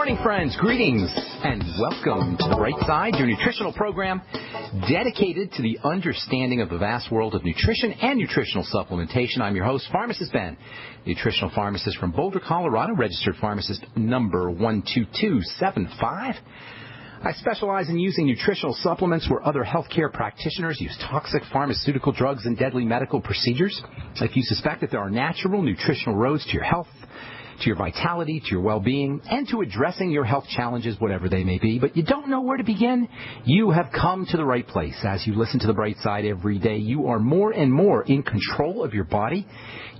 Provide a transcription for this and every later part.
morning, friends. Greetings and welcome to the Brightside, your nutritional program dedicated to the understanding of the vast world of nutrition and nutritional supplementation. I'm your host, Pharmacist Ben, nutritional pharmacist from Boulder, Colorado, registered pharmacist number 12275. I specialize in using nutritional supplements where other healthcare practitioners use toxic pharmaceutical drugs and deadly medical procedures. If you suspect that there are natural nutritional roads to your health, to your vitality, to your well-being, and to addressing your health challenges, whatever they may be, but you don't know where to begin, you have come to the right place. As you listen to the Bright Side every day, you are more and more in control of your body.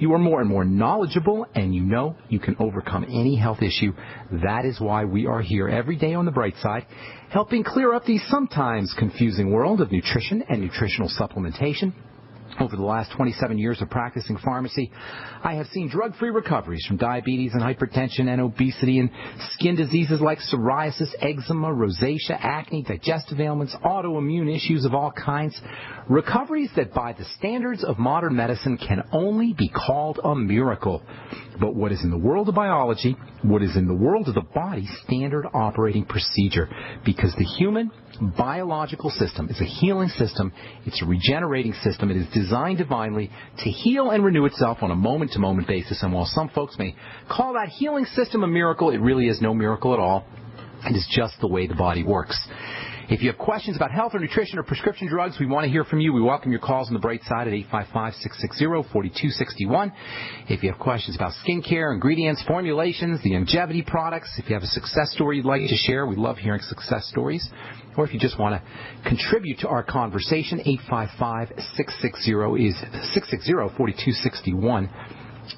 You are more and more knowledgeable, and you know you can overcome any health issue. That is why we are here every day on the Bright Side, helping clear up the sometimes confusing world of nutrition and nutritional supplementation. Over the last 27 years of practicing pharmacy, I have seen drug-free recoveries from diabetes and hypertension and obesity and skin diseases like psoriasis, eczema, rosacea, acne, digestive ailments, autoimmune issues of all kinds. Recoveries that by the standards of modern medicine can only be called a miracle. But what is in the world of biology, what is in the world of the body, standard operating procedure. Because the human biological system is a healing system. It's a regenerating system. It is designed divinely to heal and renew itself on a moment-to-moment basis. And while some folks may call that healing system a miracle, it really is no miracle at all. It is just the way the body works. If you have questions about health or nutrition or prescription drugs, we want to hear from you. We welcome your calls on the Bright Side at 855-660-4261. If you have questions about skincare, ingredients, formulations, the longevity products, if you have a success story you'd like to share, we love hearing success stories. Or if you just want to contribute to our conversation, 855-660-4261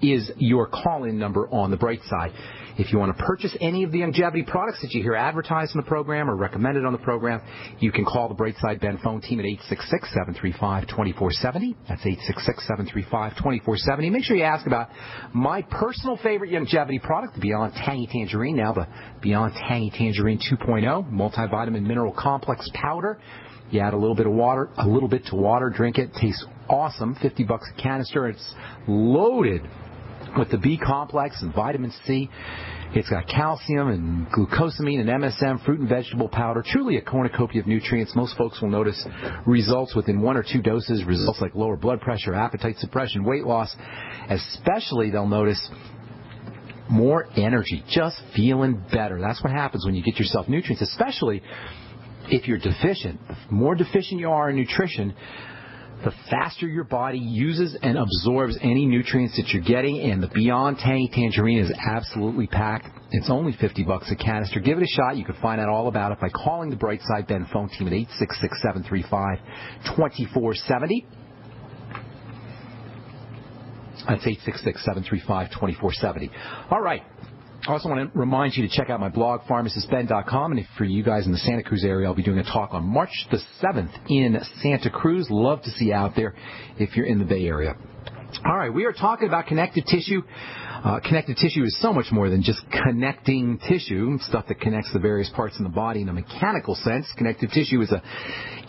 is your call-in number on the Bright Side. If you want to purchase any of the longevity products that you hear advertised in the program or recommended on the program, you can call the Brightside Ben phone team at 866-735-2470. That's 866-735-2470. Make sure you ask about my personal favorite longevity product, the Beyond Tangy Tangerine, now the Beyond Tangy Tangerine 2.0, multivitamin mineral complex powder. You add a little bit to water, drink it. Tastes awesome. $50 a canister. It's loaded with the B complex and vitamin C. It's got calcium and glucosamine and MSM, fruit and vegetable powder. Truly a cornucopia of nutrients. Most folks will notice results within 1 or 2 doses, results like lower blood pressure, appetite suppression, weight loss. Especially they'll notice more energy, just feeling better. That's what happens when you get yourself nutrients, especially if you're deficient. The more deficient you are in nutrition, the faster your body uses and absorbs any nutrients that you're getting, and the Beyond Tangy Tangerine is absolutely packed. It's only $50 a canister. Give it a shot. You can find out all about it by calling the Brightside Ben phone team at 866-735-2470. That's 866-735-2470. All right. I also want to remind you to check out my blog, pharmacistben.com, and if for you guys in the Santa Cruz area, I'll be doing a talk on March the 7th in Santa Cruz. Love to see you out there if you're in the Bay Area. All right, we are talking about connective tissue. Connective tissue is so much more than just connecting tissue, stuff that connects the various parts in the body in a mechanical sense. Connective tissue is an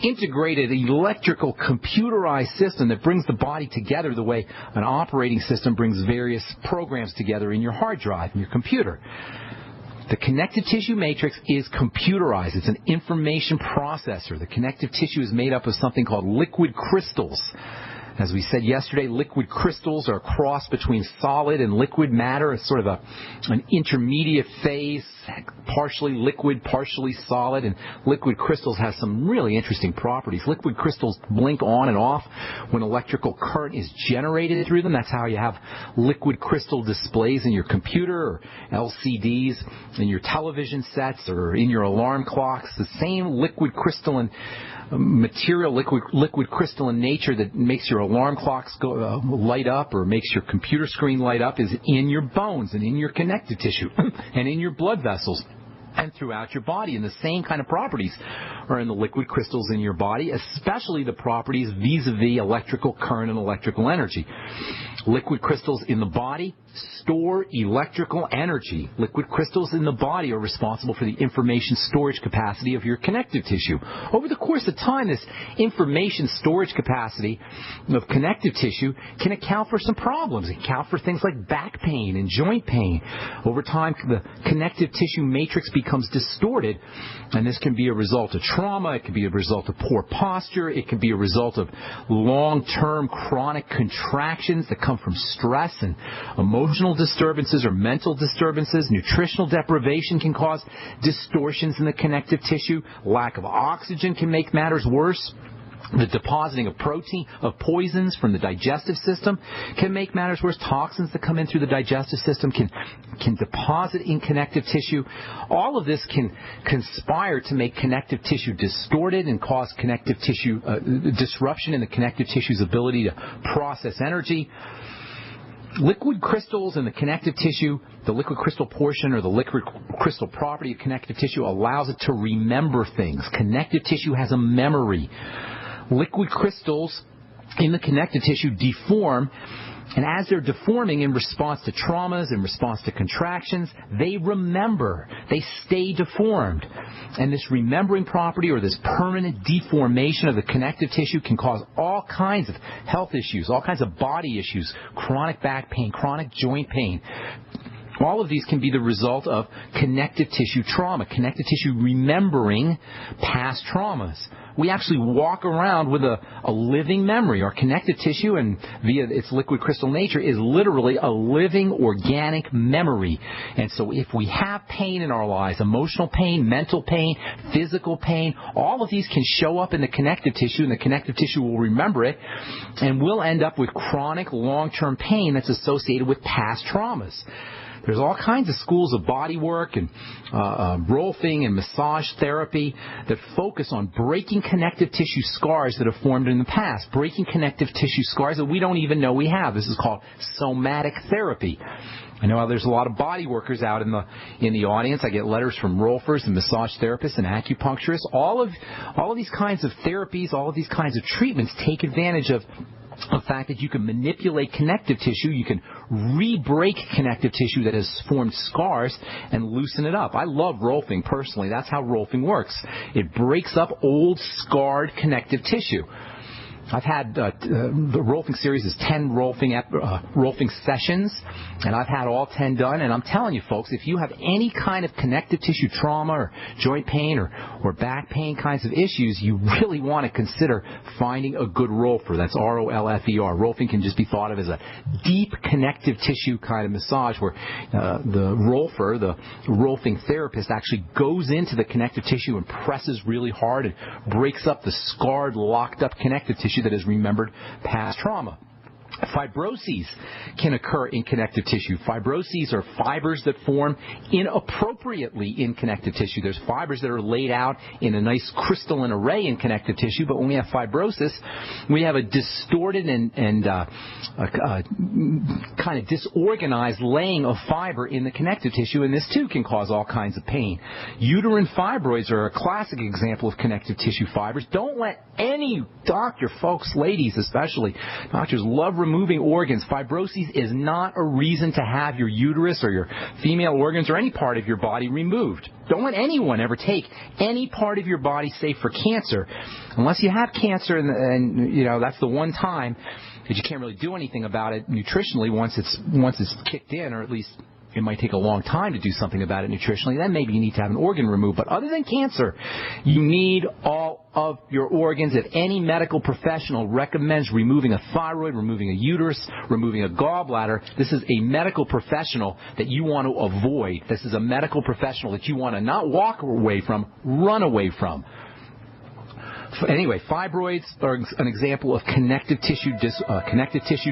integrated electrical computerized system that brings the body together the way an operating system brings various programs together in your hard drive, in your computer. The connective tissue matrix is computerized. It's an information processor. The connective tissue is made up of something called liquid crystals. As we said yesterday, liquid crystals are a cross between solid and liquid matter. It's sort of an intermediate phase, partially liquid, partially solid, and liquid crystals have some really interesting properties. Liquid crystals blink on and off when electrical current is generated through them. That's how you have liquid crystal displays in your computer or LCDs, in your television sets, or in your alarm clocks. The same liquid crystalline material, liquid crystalline nature that makes your alarm clocks light up or makes your computer screen light up is in your bones and in your connective tissue and in your blood vessels. and throughout your body. And the same kind of properties are in the liquid crystals in your body, especially the properties vis-a-vis electrical current and electrical energy. Liquid crystals in the body store electrical energy. Liquid crystals in the body are responsible for the information storage capacity of your connective tissue. Over the course of time, this information storage capacity of connective tissue can account for some problems. It can account for things like back pain and joint pain. Over time, the connective tissue matrix becomes distorted, and this can be a result of trauma. It can be a result of poor posture. It can be a result of long-term chronic contractions that come from stress and emotional disturbances or mental disturbances. Nutritional deprivation can cause distortions in the connective tissue. Lack of oxygen can make matters worse. The depositing of poisons from the digestive system can make matters worse. Toxins that come in through the digestive system can deposit in connective tissue. All of this can conspire to make connective tissue distorted and cause connective tissue disruption in the connective tissue's ability to process energy. Liquid crystals in the connective tissue, the liquid crystal portion or the liquid crystal property of connective tissue allows it to remember things. Connective tissue has a memory. Liquid crystals in the connective tissue deform, and as they're deforming in response to traumas, in response to contractions, they remember. They stay deformed. And this remembering property or this permanent deformation of the connective tissue can cause all kinds of health issues, all kinds of body issues, chronic back pain, chronic joint pain. All of these can be the result of connective tissue trauma, connective tissue remembering past traumas. We actually walk around with a living memory. Our connective tissue, and via its liquid crystal nature, is literally a living organic memory. And so if we have pain in our lives, emotional pain, mental pain, physical pain, all of these can show up in the connective tissue, and the connective tissue will remember it, and we'll end up with chronic long-term pain that's associated with past traumas. There's all kinds of schools of body work and rolfing and massage therapy that focus on breaking connective tissue scars that have formed in the past, breaking connective tissue scars that we don't even know we have. This is called somatic therapy. I know there's a lot of body workers out in the audience. I get letters from rolfers and massage therapists and acupuncturists. All of these kinds of therapies, all of these kinds of treatments take advantage of the fact that you can manipulate connective tissue, you can re-break connective tissue that has formed scars and loosen it up. I love rolfing personally. That's how rolfing works. It breaks up old, scarred connective tissue. I've had the rolfing series is 10 rolfing sessions, and I've had all 10 done. And I'm telling you, folks, if you have any kind of connective tissue trauma or joint pain or back pain kinds of issues, you really want to consider finding a good rolfer. That's R-O-L-F-E-R. Rolfing can just be thought of as a deep connective tissue kind of massage where the rolfer, the rolfing therapist, actually goes into the connective tissue and presses really hard and breaks up the scarred, locked up connective tissue that has remembered past trauma. Fibroses can occur in connective tissue. Fibroses are fibers that form inappropriately in connective tissue. There's fibers that are laid out in a nice crystalline array in connective tissue, but when we have fibrosis, we have a distorted and kind of disorganized laying of fiber in the connective tissue, and this too can cause all kinds of pain. Uterine fibroids are a classic example of connective tissue fibers. Don't let any doctor, folks, ladies especially, doctors love removing organs. Fibrosis is not a reason to have your uterus or your female organs or any part of your body removed. Don't let anyone ever take any part of your body, say for cancer, unless you have cancer and you know that's the one time that you can't really do anything about it nutritionally once it's kicked in, or at least it might take a long time to do something about it nutritionally. Then maybe you need to have an organ removed. But other than cancer, you need all of your organs. If any medical professional recommends removing a thyroid, removing a uterus, removing a gallbladder, this is a medical professional that you want to avoid. This is a medical professional that you want to not walk away from, run away from. Anyway, fibroids are an example of connective tissue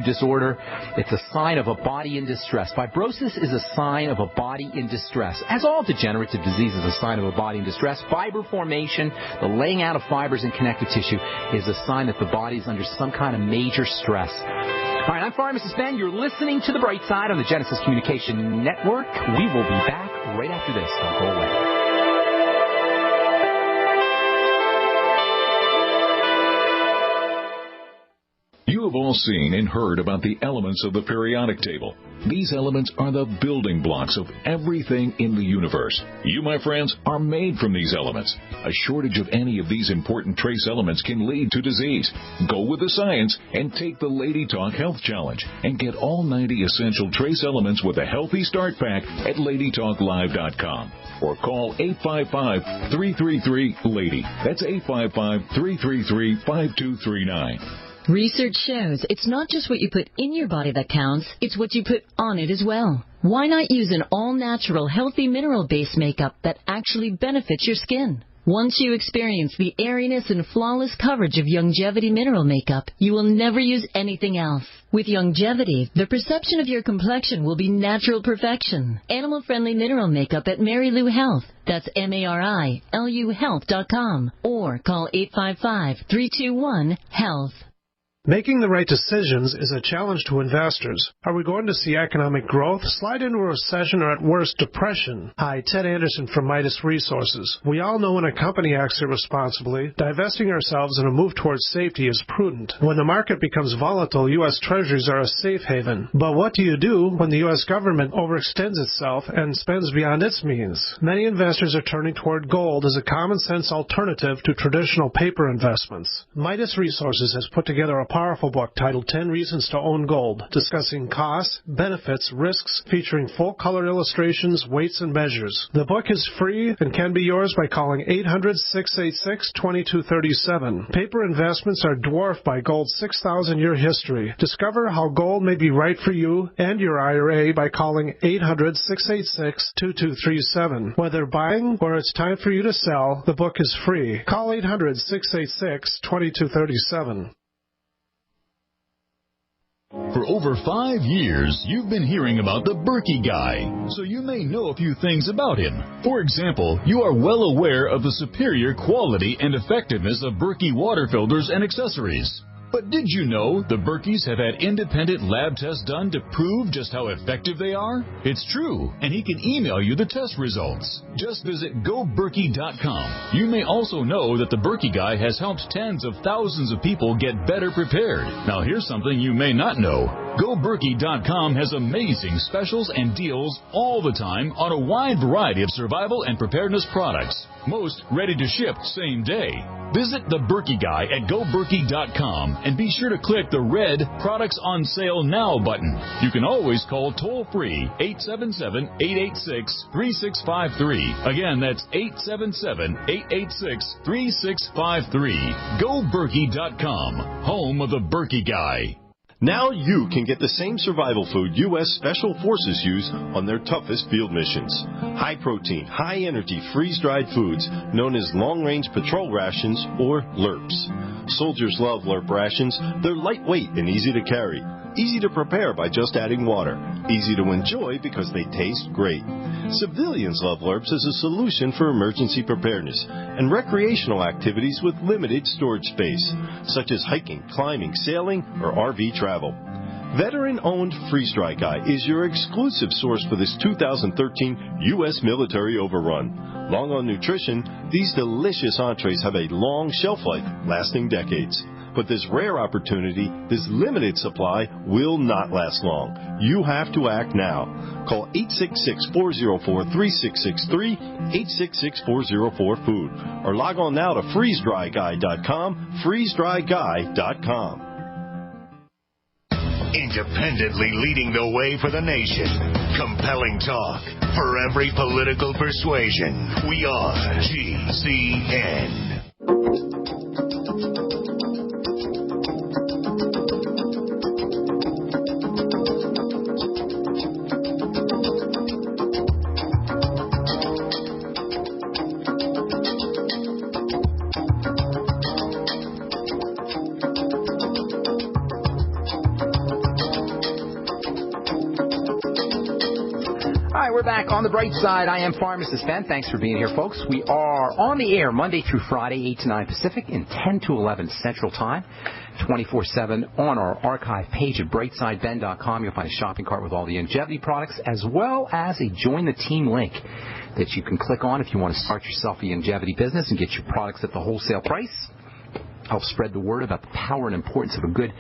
disorder. It's a sign of a body in distress. Fibrosis is a sign of a body in distress. As all degenerative disease is a sign of a body in distress, fiber formation, the laying out of fibers in connective tissue, is a sign that the body is under some kind of major stress. All right, I'm Pharmacist Ben. You're listening to The Brightside on the Genesis Communication Network. We will be back right after this. Don't go away. You have all seen and heard about the elements of the periodic table. These elements are the building blocks of everything in the universe. You, my friends, are made from these elements. A shortage of any of these important trace elements can lead to disease. Go with the science and take the Lady Talk Health Challenge and get all 90 essential trace elements with a healthy start pack at LadyTalkLive.com or call 855-333-LADY. That's 855-333-5239. Research shows it's not just what you put in your body that counts, it's what you put on it as well. Why not use an all-natural, healthy mineral-based makeup that actually benefits your skin? Once you experience the airiness and flawless coverage of Longevity mineral makeup, you will never use anything else. With Longevity, the perception of your complexion will be natural perfection. Animal-friendly mineral makeup at Mary Lou Health. That's MARILU Health.com or call 855-321-HEALTH. Making the right decisions is a challenge to investors. Are we going to see economic growth, slide into a recession, or at worst, depression? Hi, Ted Anderson from Midas Resources. We all know when a company acts irresponsibly, divesting ourselves in a move towards safety is prudent. When the market becomes volatile, U.S. Treasuries are a safe haven. But what do you do when the U.S. government overextends itself and spends beyond its means? Many investors are turning toward gold as a common-sense alternative to traditional paper investments. Midas Resources has put together a powerful book titled 10 Reasons to Own Gold, discussing costs, benefits, risks, featuring full-color illustrations, weights, and measures. The book is free and can be yours by calling 800-686-2237. Paper investments are dwarfed by gold's 6,000-year history. Discover how gold may be right for you and your IRA by calling 800-686-2237. Whether buying or it's time for you to sell, the book is free. Call 800-686-2237. For over 5 years, you've been hearing about the Berkey Guy, so you may know a few things about him. For example, you are well aware of the superior quality and effectiveness of Berkey water filters and accessories. But did you know the Berkeys have had independent lab tests done to prove just how effective they are? It's true, and he can email you the test results. Just visit GoBerkey.com. You may also know that the Berkey Guy has helped tens of thousands of people get better prepared. Now here's something you may not know. GoBerkey.com has amazing specials and deals all the time on a wide variety of survival and preparedness products. Most ready to ship same day. Visit the Berkey Guy at GoBerkey.com and be sure to click the red Products on Sale Now button. You can always call toll-free 877-886-3653. Again, that's 877-886-3653. GoBerkey.com, home of the Berkey Guy. Now you can get the same survival food U.S. Special Forces use on their toughest field missions. High-protein, high-energy, freeze-dried foods known as long-range patrol rations, or LRPs. Soldiers love LRP rations. They're lightweight and easy to carry. Easy to prepare by just adding water. Easy to enjoy because they taste great. Civilians love LRPs as a solution for emergency preparedness and recreational activities with limited storage space, such as hiking, climbing, sailing, or RV travel. Veteran-owned Freeze Dry Guy is your exclusive source for this 2013 U.S. military overrun. Long on nutrition, these delicious entrees have a long shelf life, lasting decades. But this rare opportunity, this limited supply, will not last long. You have to act now. Call 866-404-3663, 866-404-FOOD, or log on now to freezedryguy.com, freezedryguy.com. Independently leading the way for the nation. Compelling talk for every political persuasion. We are GCN. We're back on the bright side. I am Pharmacist Ben. Thanks for being here, folks. We are on the air Monday through Friday, 8 to 9 Pacific and 10 to 11 Central Time, 24/7 on our archive page at brightsideben.com. You'll find a shopping cart with all the longevity products, as well as a Join the Team link that you can click on if you want to start yourself a longevity business and get your products at the wholesale price. Help spread the word about the power and importance of a good